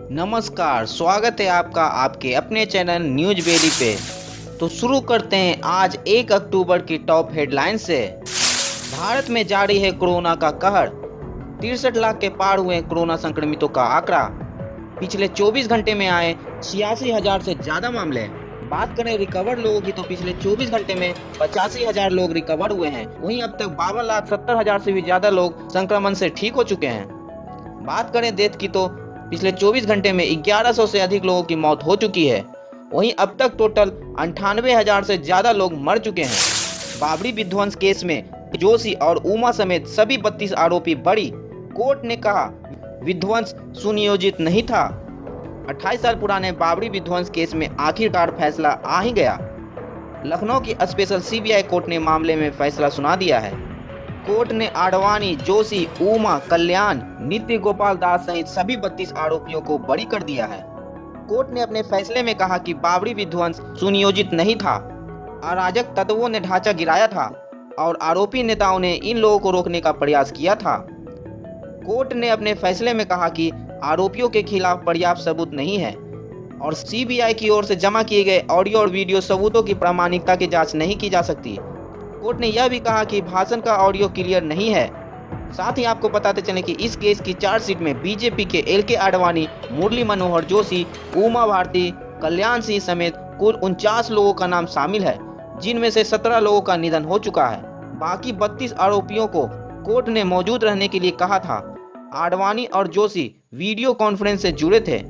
नमस्कार, स्वागत है आपका आपके अपने चैनल न्यूज बेरी पे। तो शुरू करते हैं आज 1 अक्टूबर की टॉप हेडलाइन से। भारत में जारी है कोरोना का कहर। 63 लाख के पार हुए कोरोना संक्रमितों का आंकड़ा। पिछले 24 घंटे में आए 86,000 से ज्यादा मामले। बात करें रिकवर लोगों की तो पिछले 24 घंटे में 85,000 लोग रिकवर हुए हैं। वहीं अब तक 52,70,000 से भी ज्यादा लोग संक्रमण से ठीक हो चुके हैं। बात करें डेथ की तो पिछले 24 घंटे में 1100 से अधिक लोगों की मौत हो चुकी है। वहीं अब तक टोटल 98,000 से ज्यादा लोग मर चुके हैं। बाबरी विध्वंस केस में जोशी और उमा समेत सभी 32 आरोपी बरी। कोर्ट ने कहा विध्वंस सुनियोजित नहीं था। 28 साल पुराने बाबरी विध्वंस केस में आखिरकार फैसला आ ही गया। लखनऊ की स्पेशल सीबीआई कोर्ट ने मामले में फैसला सुना दिया है। कोर्ट ने आडवाणी, जोशी, उमा, कल्याण, नित्य गोपाल दास सहित सभी 32 आरोपियों को बरी कर दिया है। कोर्ट ने अपने फैसले में कहा कि बाबरी विध्वंस सुनियोजित नहीं था, अराजक तत्वों ने ढांचा गिराया था और आरोपी नेताओं ने इन लोगों को रोकने का प्रयास किया था। कोर्ट ने अपने फैसले में कहा कि आरोपियों के खिलाफ पर्याप्त सबूत नहीं है और सीबीआई की ओर से जमा किए गए ऑडियो और वीडियो सबूतों की प्रामाणिकता की जांच नहीं की जा सकती। कोर्ट ने यह भी कहा कि भाषण का ऑडियो क्लियर नहीं है। साथ ही आपको बताते चलें कि इस केस की चार्जशीट में बीजेपी के एल.के. आडवाणी, मुरली मनोहर जोशी, उमा भारती, कल्याण सिंह समेत कुल 49 लोगों का नाम शामिल है, जिनमें से 17 लोगों का निधन हो चुका है। बाकी 32 आरोपियों को कोर्ट ने मौजूद रहने के लिए कहा था। आडवाणी और जोशी वीडियो कॉन्फ्रेंस से जुड़े थे।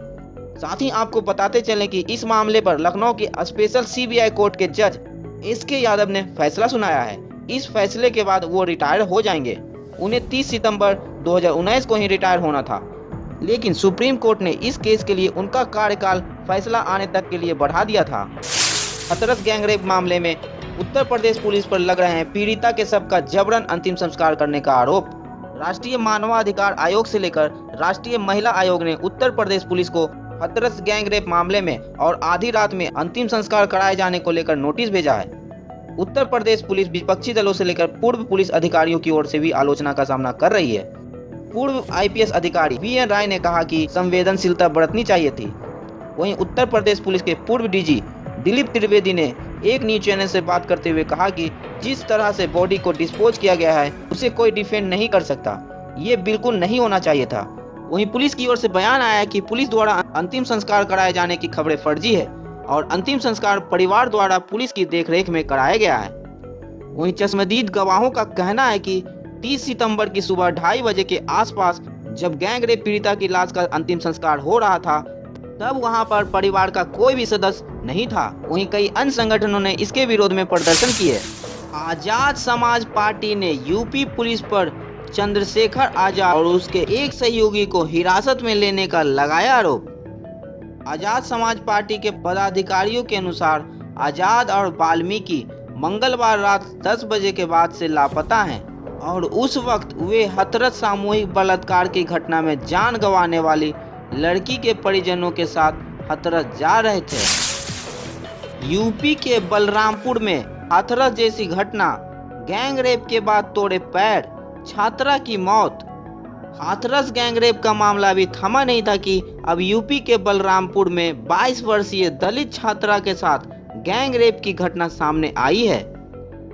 साथ ही आपको बताते चलें कि इस मामले पर लखनऊ की स्पेशल सीबीआई कोर्ट के जज एस.के. यादव ने फैसला सुनाया है। इस फैसले के बाद वो रिटायर हो जाएंगे। उन्हें 30 सितंबर 2019 को ही रिटायर होना था, लेकिन सुप्रीम कोर्ट ने इस केस के लिए उनका कार्यकाल फैसला आने तक के लिए बढ़ा दिया था। हाथरस गैंगरेप मामले में उत्तर प्रदेश पुलिस पर लग रहे हैं पीड़िता के शव का जबरन अंतिम संस्कार करने का आरोप। राष्ट्रीय मानवाधिकार आयोग से लेकर राष्ट्रीय महिला आयोग ने उत्तर प्रदेश पुलिस को हाथरस गैंगरेप मामले में और आधी रात में अंतिम संस्कार कराए जाने को लेकर नोटिस भेजा है। उत्तर प्रदेश पुलिस विपक्षी दलों से लेकर पूर्व पुलिस अधिकारियों की ओर से भी आलोचना का सामना कर रही है। पूर्व आईपीएस अधिकारी वी.एन. राय ने कहा कि संवेदनशीलता बरतनी चाहिए थी। वहीं उत्तर प्रदेश पुलिस के पूर्व डीजी दिलीप त्रिवेदी ने एक न्यूज चैनल से बात करते हुए कहा कि जिस तरह से बॉडी को डिस्पोज किया गया है उसे कोई डिफेंड नहीं कर सकता। ये बिल्कुल नहीं होना चाहिए था। वहीं पुलिस की ओर से बयान आया है कि पुलिस द्वारा अंतिम संस्कार कराए जाने की खबरें फर्जी है और अंतिम संस्कार परिवार द्वारा पुलिस की देखरेख में कराया गया है। वहीं चश्मदीद गवाहों का कहना है कि 30 सितंबर की सुबह 2:30 बजे के आसपास जब गैंगरेप पीड़िता की लाश का अंतिम संस्कार हो रहा था तब वहां पर परिवार का कोई भी सदस्य नहीं था। वहीं कई अन्य संगठनों ने इसके विरोध में प्रदर्शन किए। आजाद समाज पार्टी ने यूपी पुलिस पर चंद्रशेखर आजाद और उसके एक सहयोगी को हिरासत में लेने का लगाया आरोप। आजाद समाज पार्टी के पदाधिकारियों के अनुसार आजाद और वाल्मीकि मंगलवार रात 10 बजे के बाद से लापता हैं और उस वक्त वे हाथरस सामूहिक बलात्कार की घटना में जान गंवाने वाली लड़की के परिजनों के साथ हाथरस जा रहे थे। यूपी के बलरामपुर में हाथरस जैसी घटना, गैंगरेप के बाद तोड़े पैर, छात्रा की मौत। हाथरस गैंगरेप का मामला भी थमा नहीं था कि अब यूपी के बलरामपुर में 22 वर्षीय दलित छात्रा के साथ गैंगरेप की घटना सामने आई है।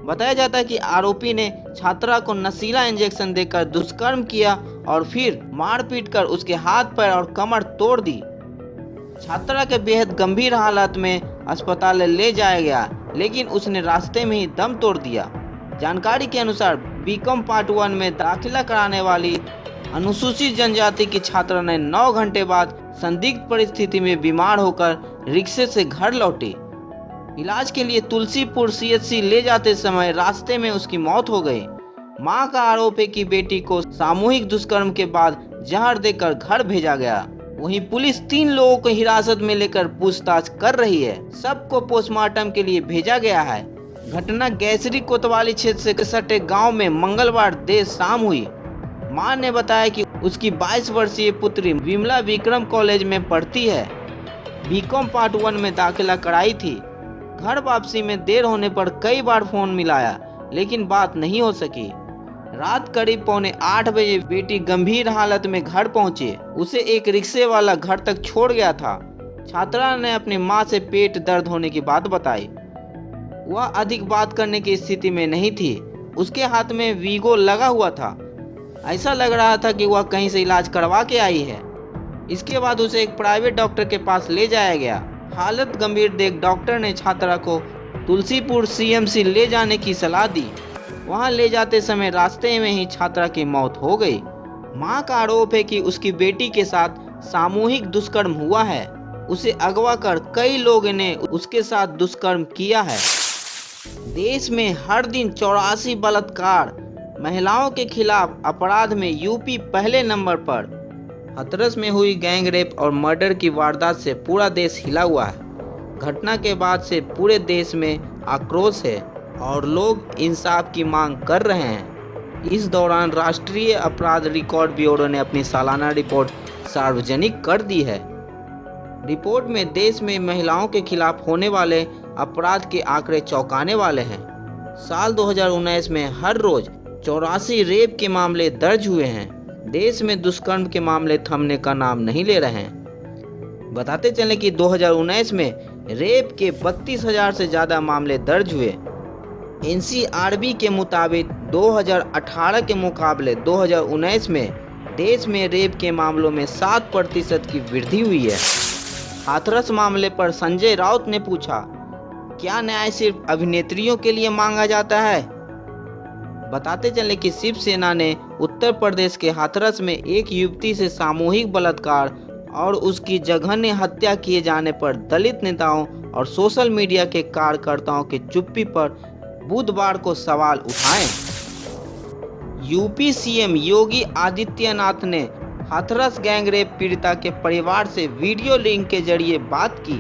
बताया जाता है कि आरोपी ने छात्रा को नशीला इंजेक्शन देकर दुष्कर्म किया और फिर मारपीट कर उसके हाथ पैर और कमर तोड़ दी। छात्रा के बेहद गंभीर हालत में अस्पताल ले जाया गया, लेकिन उसने रास्ते में ही दम तोड़ दिया। जानकारी के अनुसार बीकॉम पार्ट 1 में दाखिला कराने वाली अनुसूचित जनजाति की छात्रा ने 9 घंटे बाद संदिग्ध परिस्थिति में बीमार होकर रिक्शे से घर लौटी। इलाज के लिए तुलसीपुर सीएचसी ले जाते समय रास्ते में उसकी मौत हो गई। मां का आरोप है कि बेटी को सामूहिक दुष्कर्म के बाद जहर देकर घर भेजा गया। वहीं पुलिस 3 लोगों को हिरासत में लेकर पूछताछ कर रही है। सबको पोस्टमार्टम के लिए भेजा गया है। घटना गैसरी कोतवाली क्षेत्र से सटे गांव में मंगलवार देर शाम हुई। मां ने बताया कि उसकी 22 वर्षीय पुत्री विमला विक्रम कॉलेज में पढ़ती है। बीकॉम पार्ट 1 में दाखिला कराई थी। घर वापसी में देर होने पर कई बार फोन मिलाया, लेकिन बात नहीं हो सकी। रात करीब 7:45 बजे बेटी गंभीर हालत में घर पहुंचे। उसे एक रिक्शे वाला घर तक छोड़ गया था। छात्रा ने अपनी मां से पेट दर्द होने की बात बताई। वह अधिक बात करने की स्थिति में नहीं थी। उसके हाथ में वीगो लगा हुआ था। ऐसा लग रहा था कि वह कहीं से इलाज करवा के आई है। इसके बाद उसे एक प्राइवेट डॉक्टर के पास ले जाया गया। हालत गंभीर देख डॉक्टर ने छात्रा को तुलसीपुर सीएमसी ले जाने की सलाह दी। वहां ले जाते समय रास्ते में ही छात्रा की मौत हो गई। मां का आरोप है कि उसकी बेटी के साथ सामूहिक दुष्कर्म हुआ है। उसे अगवा कर कई लोगों ने उसके साथ दुष्कर्म किया है। देश में हर दिन 84 बलात्कार। महिलाओं के खिलाफ अपराध में यूपी पहले नंबर पर। हाथरस में हुई गैंग रेप और मर्डर की वारदात से पूरा देश हिला हुआ है। घटना के बाद से पूरे देश में आक्रोश है और लोग इंसाफ की मांग कर रहे हैं। इस दौरान राष्ट्रीय अपराध रिकॉर्ड ब्यूरो ने अपनी सालाना रिपोर्ट सार्वजनिक कर दी है। रिपोर्ट में देश में महिलाओं के खिलाफ होने वाले अपराध के आंकड़े चौंकाने वाले हैं। साल 2019 में हर रोज 84 रेप के मामले दर्ज हुए हैं। देश में दुष्कर्म के मामले थमने का नाम नहीं ले रहे हैं। बताते चलें कि 2019 में रेप के 32,000 से ज्यादा मामले दर्ज हुए। एनसीआरबी के मुताबिक 2018 के मुकाबले 2019 में देश में रेप के मामलों में 7% की वृद्धि हुई है। हाथरस मामले पर संजय राउत ने पूछा, क्या न्याय सिर्फ अभिनेत्रियों के लिए मांगा जाता है? बताते चले कि शिवसेना ने उत्तर प्रदेश के हाथरस में एक युवती से सामूहिक बलात्कार और उसकी जघन्य हत्या किए जाने पर दलित नेताओं और सोशल मीडिया के कार्यकर्ताओं की चुप्पी पर बुधवार को सवाल उठाए। यूपी सीएम योगी आदित्यनाथ ने हाथरस गैंग रेप पीड़िता के परिवार से वीडियो लिंक के जरिए बात की।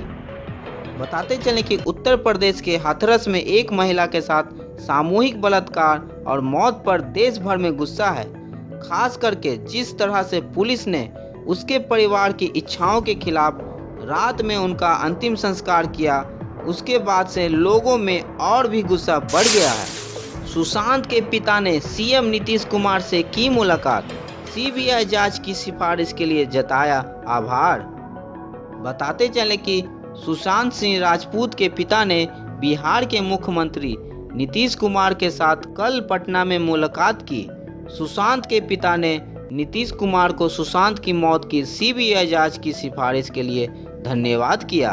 बताते चले कि उत्तर प्रदेश के हाथरस में एक महिला के साथ सामूहिक बलात्कार और मौत पर देश भर में गुस्सा है। खास करके जिस तरह से पुलिस ने उसके परिवार की इच्छाओं के खिलाफ रात में उनका अंतिम संस्कार किया, उसके बाद से लोगों में और भी गुस्सा बढ़ गया है। सुशांत के पिता ने सीएम नीतीश कुमार से की मुलाकात। सीबीआई जांच की सिफारिश के लिए जताया आभार। बताते चले कि सुशांत सिंह राजपूत के पिता ने बिहार के मुख्यमंत्री नीतीश कुमार के साथ कल पटना में मुलाकात की। सुशांत के पिता ने नीतीश कुमार को सुशांत की मौत की सीबीआई जांच की सिफारिश के लिए धन्यवाद किया।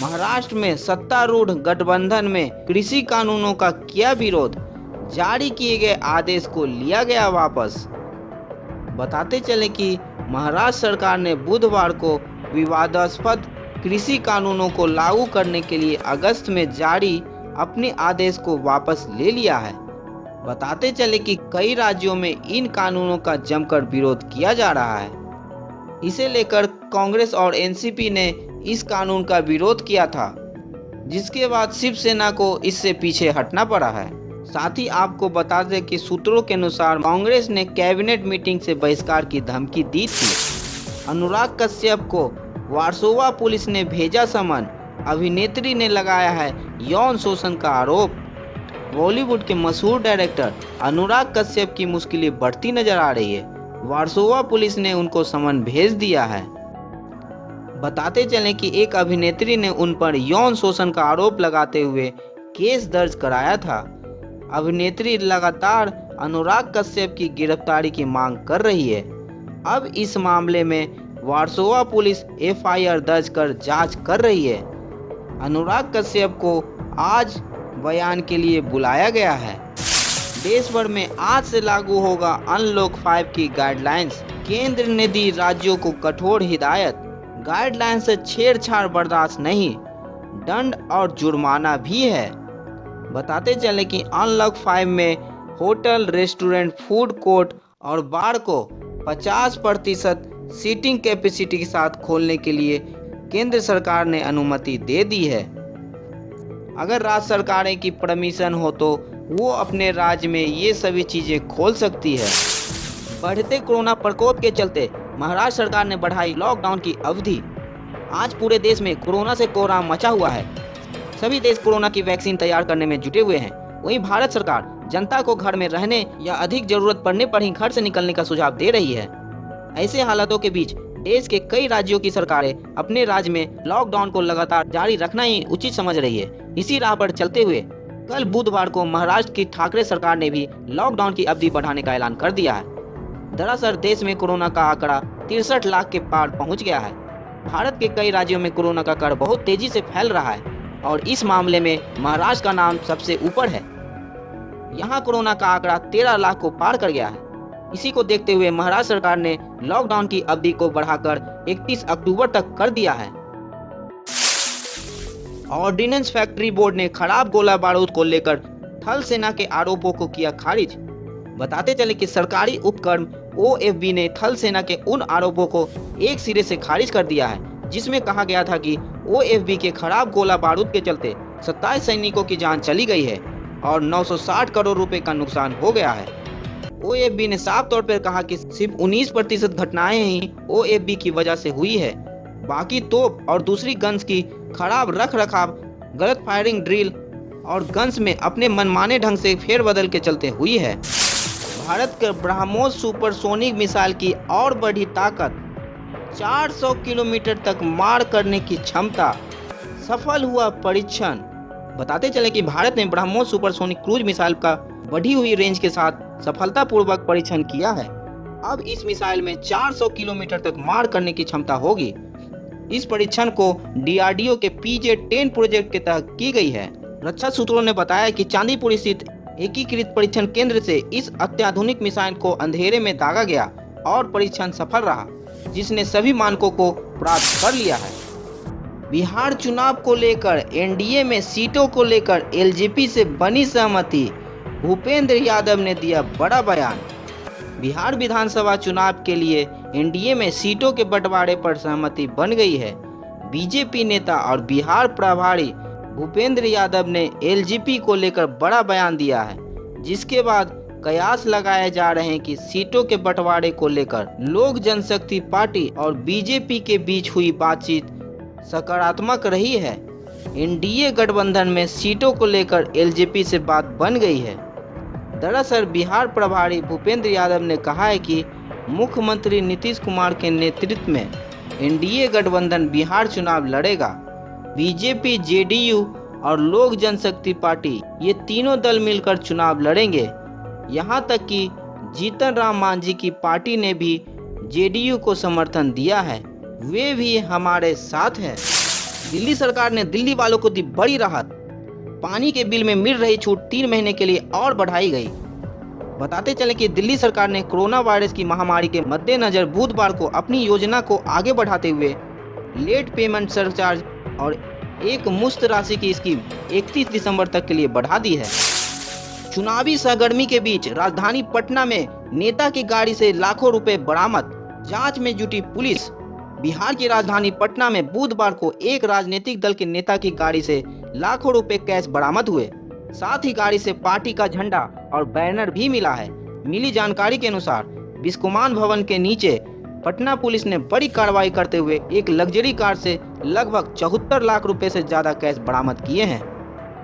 महाराष्ट्र में सत्तारूढ़ गठबंधन में कृषि कानूनों का किया विरोध। जारी किए गए आदेश को लिया गया वापस। बताते चले कि महाराष्ट्र सरकार ने बुधवार को विवादास्पद कृषि कानूनों को लागू करने के लिए अगस्त में जारी अपने आदेश को वापस ले लिया है। बताते चले कि कई राज्यों में इन कानूनों का जमकर विरोध किया जा रहा है। इसे लेकर कांग्रेस और एनसीपी ने इस कानून का विरोध किया था, जिसके बाद शिवसेना को इससे पीछे हटना पड़ा है। साथ ही आपको बता दें कि सूत्रों के अनुसार कांग्रेस ने कैबिनेट मीटिंग से बहिष्कार की धमकी दी थी। अनुराग कश्यप को वार्सोवा पुलिस ने भेजा समन। अभिनेत्री ने लगाया है यौन शोषण का आरोप। बॉलीवुड के मशहूर डायरेक्टर अनुराग कश्यप की मुश्किलें बढ़ती नजर आ रही है। वार्सोवा पुलिस ने उनको समन भेज दिया है। बताते चलें कि एक अभिनेत्री ने उन पर यौन शोषण का आरोप लगाते हुए केस दर्ज कराया था। अभिनेत्री लगातार अनुराग कश्यप की गिरफ्तारी की मांग कर रही है। अब इस मामले में वार्सोवा पुलिस एफआईआर दर्ज कर जांच कर रही है। अनुराग कश्यप को आज बयान के लिए बुलाया गया है। देश भर में आज से लागू होगा अनलॉक 5 की गाइडलाइंस। केंद्र ने दी राज्यों को कठोर हिदायत। गाइडलाइन से छेड़छाड़ बर्दाश्त नहीं, दंड और जुर्माना भी है। बताते चले कि अनलॉक 5 में होटल, रेस्टोरेंट, फूड कोर्ट और बार को 50% सीटिंग कैपेसिटी के साथ खोलने के लिए केंद्र सरकार ने अनुमति दे दी है। अगर राज्य सरकारें की परमिशन हो तो वो अपने राज्य में ये सभी चीजें खोल सकती है। बढ़ते कोरोना प्रकोप के चलते महाराष्ट्र सरकार ने बढ़ाई लॉकडाउन की अवधि। आज पूरे देश में कोरोना से कोहराम मचा हुआ है। सभी देश कोरोना की वैक्सीन तैयार करने में जुटे हुए हैं। वहीं भारत सरकार जनता को घर में रहने या अधिक जरूरत पड़ने पर ही घर से निकलने का सुझाव दे रही है। ऐसे हालातों के बीच देश के कई राज्यों की सरकारें अपने राज्य में लॉकडाउन को लगातार जारी रखना ही उचित समझ रही है। इसी राह पर चलते हुए कल बुधवार को महाराष्ट्र की ठाकरे सरकार ने भी लॉकडाउन की अवधि बढ़ाने का ऐलान कर दिया है। दरअसल देश में कोरोना का आंकड़ा 63 लाख के पार पहुंच गया है। भारत के कई राज्यों में कोरोना का कहर बहुत तेजी से फैल रहा है और इस मामले में महाराष्ट्र का नाम सबसे ऊपर है। यहाँ कोरोना का आंकड़ा 13 लाख को पार कर गया है। इसी को देखते हुए महाराष्ट्र सरकार ने लॉकडाउन की अवधि को बढ़ाकर 31 अक्टूबर तक कर दिया है। ऑर्डिनेंस फैक्ट्री बोर्ड ने खराब गोला बारूद को लेकर थल सेना के आरोपों को किया खारिज। बताते चले कि सरकारी उपक्रम OFB ने थल सेना के उन आरोपों को एक सिरे से खारिज कर दिया है, जिसमें कहा गया था कि OFB के खराब गोला बारूद के चलते 27 सैनिकों की जान चली गई है और 960 करोड़ रुपए का नुकसान हो गया है। OFB ने साफ तौर पर कहा कि सिर्फ 19% घटनाएं ही OFB की वजह से हुई है, बाकी तोप और दूसरी गन्स की खराब रख रखाव, गलत फायरिंग ड्रिल और गन्स में अपने मनमाने ढंग से फेरबदल के चलते हुई है। भारत के ब्रह्मोस सुपरसोनिक मिसाइल की और बढ़ी ताकत, 400 किलोमीटर तक मार करने की क्षमता, सफल हुआ परीक्षण। बताते चले कि भारत ने ब्रह्मोस सुपरसोनिक क्रूज मिसाइल का बढ़ी हुई रेंज के साथ सफलतापूर्वक परीक्षण किया है। अब इस मिसाइल में 400 किलोमीटर तक मार करने की क्षमता होगी। इस परीक्षण को DRDO के PJ-10 प्रोजेक्ट के तहत की गई है। रक्षा सूत्रों ने बताया कि चांदीपुर स्थित एकीकृत परीक्षण केंद्र से इस अत्याधुनिक मिसाइल को अंधेरे में दागा गया और परीक्षण सफल रहा, जिसने सभी मानकों को प्राप्त कर लिया है। बिहार चुनाव को लेकर NDA में सीटों को लेकर LJP से बनी सहमति, भूपेंद्र यादव ने दिया बड़ा बयान। बिहार विधानसभा चुनाव के लिए NDA में सीटों के बंटवारे पर सहमति बन गई है। BJP नेता और बिहार प्रभारी भूपेंद्र यादव ने LJP को लेकर बड़ा बयान दिया है, जिसके बाद कयास लगाए जा रहे हैं कि सीटों के बंटवारे को लेकर लोक जनशक्ति पार्टी और BJP के बीच हुई बातचीत सकारात्मक रही है। NDA गठबंधन में सीटों को लेकर LJP से बात बन गई है। दरअसल बिहार प्रभारी भूपेंद्र यादव ने कहा है कि मुख्यमंत्री नीतीश कुमार के नेतृत्व में NDA गठबंधन बिहार चुनाव लड़ेगा। BJP, JDU और लोक जनशक्ति पार्टी, ये तीनों दल मिलकर चुनाव लड़ेंगे। यहां तक कि जीतन राम मांझी की पार्टी ने भी JDU को समर्थन दिया है, वे भी हमारे साथ हैं। दिल्ली सरकार ने दिल्ली वालों को दी बड़ी राहत। पानी के बिल में मिल रही छूट 3 महीने के लिए और बढ़ाई गई। बताते चले कि दिल्ली सरकार ने कोरोना वायरस की महामारी के मद्देनजर बुधवार को अपनी योजना को आगे बढ़ाते हुए लेट पेमेंट सरचार्ज और एक मुश्त राशि की स्कीम 31 दिसंबर तक के लिए बढ़ा दी है। चुनावी सरगर्मी के बीच राजधानी पटना में नेता की गाड़ी से लाखों रुपए बरामद, जांच में जुटी पुलिस। बिहार की राजधानी पटना में बुधवार को एक राजनीतिक दल के नेता की गाड़ी से लाखों रुपए कैश बरामद हुए। साथ ही गाड़ी से पार्टी का झंडा और बैनर भी मिला है। मिली जानकारी के अनुसार बिस्कुमान भवन के नीचे पटना पुलिस ने बड़ी कार्रवाई करते हुए एक लग्जरी कार से लगभग 74 लाख रुपए से ज्यादा कैश बरामद किए हैं।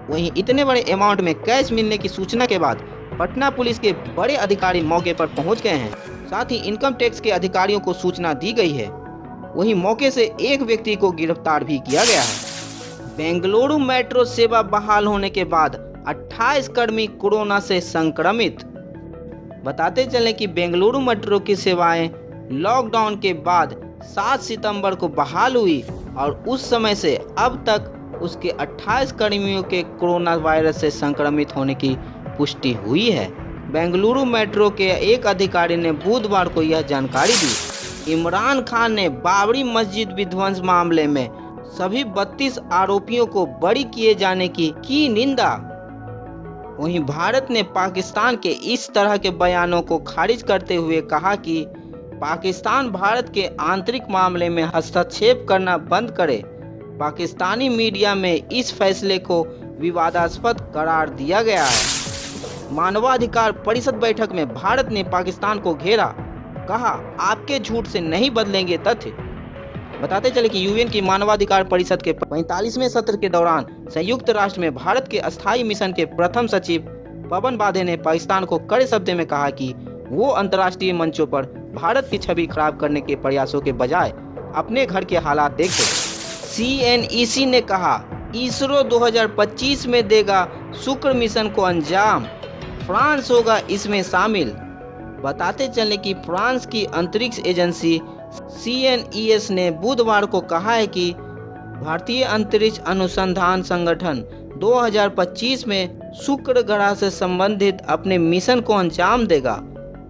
वहीं इतने बड़े अमाउंट में कैश मिलने की सूचना के बाद पटना पुलिस के बड़े अधिकारी मौके पर पहुंच गए हैं। साथ ही इनकम टैक्स के अधिकारियों को सूचना दी गई है। वहीं मौके से एक व्यक्ति को गिरफ्तार भी किया गया है। बेंगलुरु मेट्रो सेवा बहाल होने के बाद 28 कर्मी कोरोना से संक्रमित। बताते चलें कि बेंगलुरु मेट्रो की सेवाएं लॉकडाउन के बाद 7 सितंबर को बहाल हुई और उस समय से अब तक उसके 28 कर्मियों के कोरोना वायरस से संक्रमित होने की पुष्टि हुई है। बेंगलुरु मेट्रो के एक अधिकारी ने बुधवार को यह जानकारी दी। इमरान खान ने बाबरी मस्जिद विध्वंस मामले में सभी 32 आरोपियों को बरी किए जाने की निंदा। वहीं भारत ने पाकिस्तान के इस तरह के बयानों को खारिज करते हुए कहा कि पाकिस्तान भारत के आंतरिक मामले में हस्तक्षेप करना बंद करे। पाकिस्तानी मीडिया में इस फैसले को विवादास्पद करार दिया गया है। मानवाधिकार परिषद बैठक में भारत ने पाकिस्तान को घेरा, कहा आपके झूठ से नहीं बदलेंगे तथ्य। बताते चले कि यूएन की मानवाधिकार परिषद के 45वें सत्र के दौरान संयुक्त राष्ट्र में भारत के अस्थायी मिशन के प्रथम सचिव पवन बाधे ने पाकिस्तान को कड़े शब्दों में कहा कि वो अंतर्राष्ट्रीय मंचों पर भारत की छवि खराब करने के प्रयासों के बजाय अपने घर के हालात देखे। CNEC ने कहा इसरो 2025 में देगा शुक्र मिशन को अंजाम, फ्रांस होगा इसमें शामिल। बताते चले कि फ्रांस की अंतरिक्ष एजेंसी CNES ने बुधवार को कहा है कि भारतीय अंतरिक्ष अनुसंधान संगठन 2025 में शुक्र ग्रह से संबंधित अपने मिशन को अंजाम देगा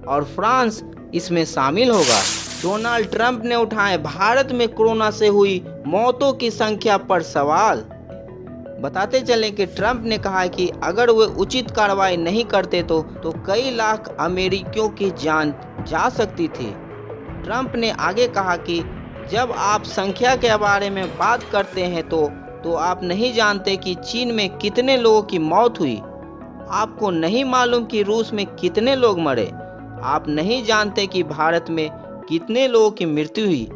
और फ्रांस इसमें शामिल होगा। डोनाल्ड ट्रंप ने उठाए भारत में कोरोना से हुई मौतों की संख्या पर सवाल। बताते चलें कि ट्रंप ने कहा कि अगर वे उचित कार्रवाई नहीं करते तो कई लाख अमेरिकियों की जान जा सकती थी। ट्रंप ने आगे कहा कि जब आप संख्या के बारे में बात करते हैं तो आप नहीं जानते कि चीन में कितने लोगों की मौत हुई, आपको नहीं मालूम कि रूस में कितने लोग मरे, आप नहीं जानते कि भारत में कितने लोगों की मृत्यु हुई।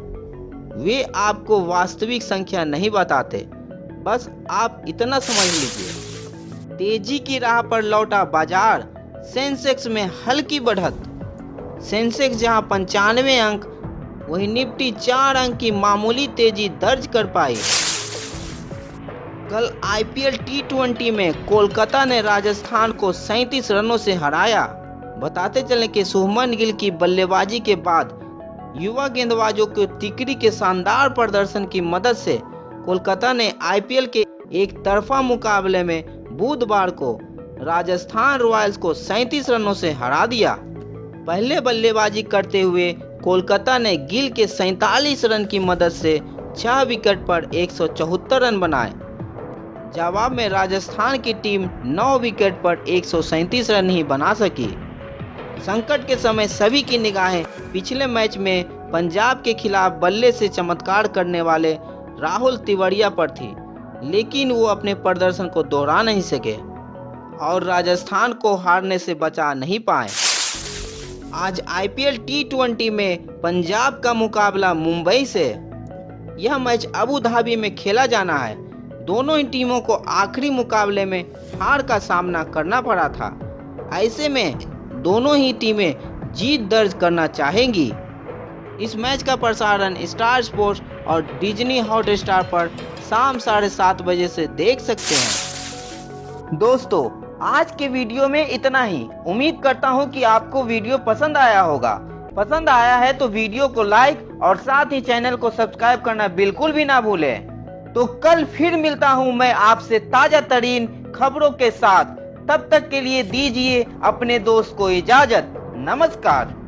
वे आपको वास्तविक संख्या नहीं बताते, बस आप इतना समझ लीजिए। तेजी की राह पर लौटा बाजार, सेंसेक्स में हल्की बढ़त। सेंसेक्स जहां 95 अंक, वहीं निफ्टी 4 अंक की मामूली तेजी दर्ज कर पाई। कल IPL T20 में कोलकाता ने राजस्थान को 37 रनों से हराया। बताते चलें कि शुभमन गिल की बल्लेबाजी के बाद युवा गेंदबाजों के तिकड़ी के शानदार प्रदर्शन की मदद से कोलकाता ने IPL के एक तरफा मुकाबले में बुधवार को राजस्थान रॉयल्स को 37 रनों से हरा दिया। पहले बल्लेबाजी करते हुए कोलकाता ने गिल के 47 रन की मदद से 6 विकेट पर 174 रन बनाए। जवाब में राजस्थान की टीम 9 विकेट पर 137 रन ही बना सकी। संकट के समय सभी की निगाहें पिछले मैच में पंजाब के खिलाफ बल्ले से चमत्कार करने वाले राहुल तिवारिया पर थी, लेकिन वो अपने प्रदर्शन को दोहरा नहीं सके और राजस्थान को हारने से बचा नहीं पाए। आज IPL T20 में पंजाब का मुकाबला मुंबई से। यह मैच अबू धाबी में खेला जाना है। दोनों ही टीमों को आखिरी मुकाबले में हार का सामना करना पड़ा था। ऐसे में दोनों ही टीमें जीत दर्ज करना चाहेंगी। इस मैच का प्रसारण स्टार स्पोर्ट्स और डिज्नी हॉटस्टार पर शाम 7:30 बजे से देख सकते हैं। दोस्तों, आज के वीडियो में इतना ही। उम्मीद करता हूं कि आपको वीडियो पसंद आया होगा। पसंद आया है तो वीडियो को लाइक और साथ ही चैनल को सब्सक्राइब करना बिल्कुल भी ना भूलें। तो कल फिर मिलता हूं मैं आपसे ताजा तरीन खबरों के साथ। तब तक के लिए दीजिए अपने दोस्त को इजाजत। नमस्कार।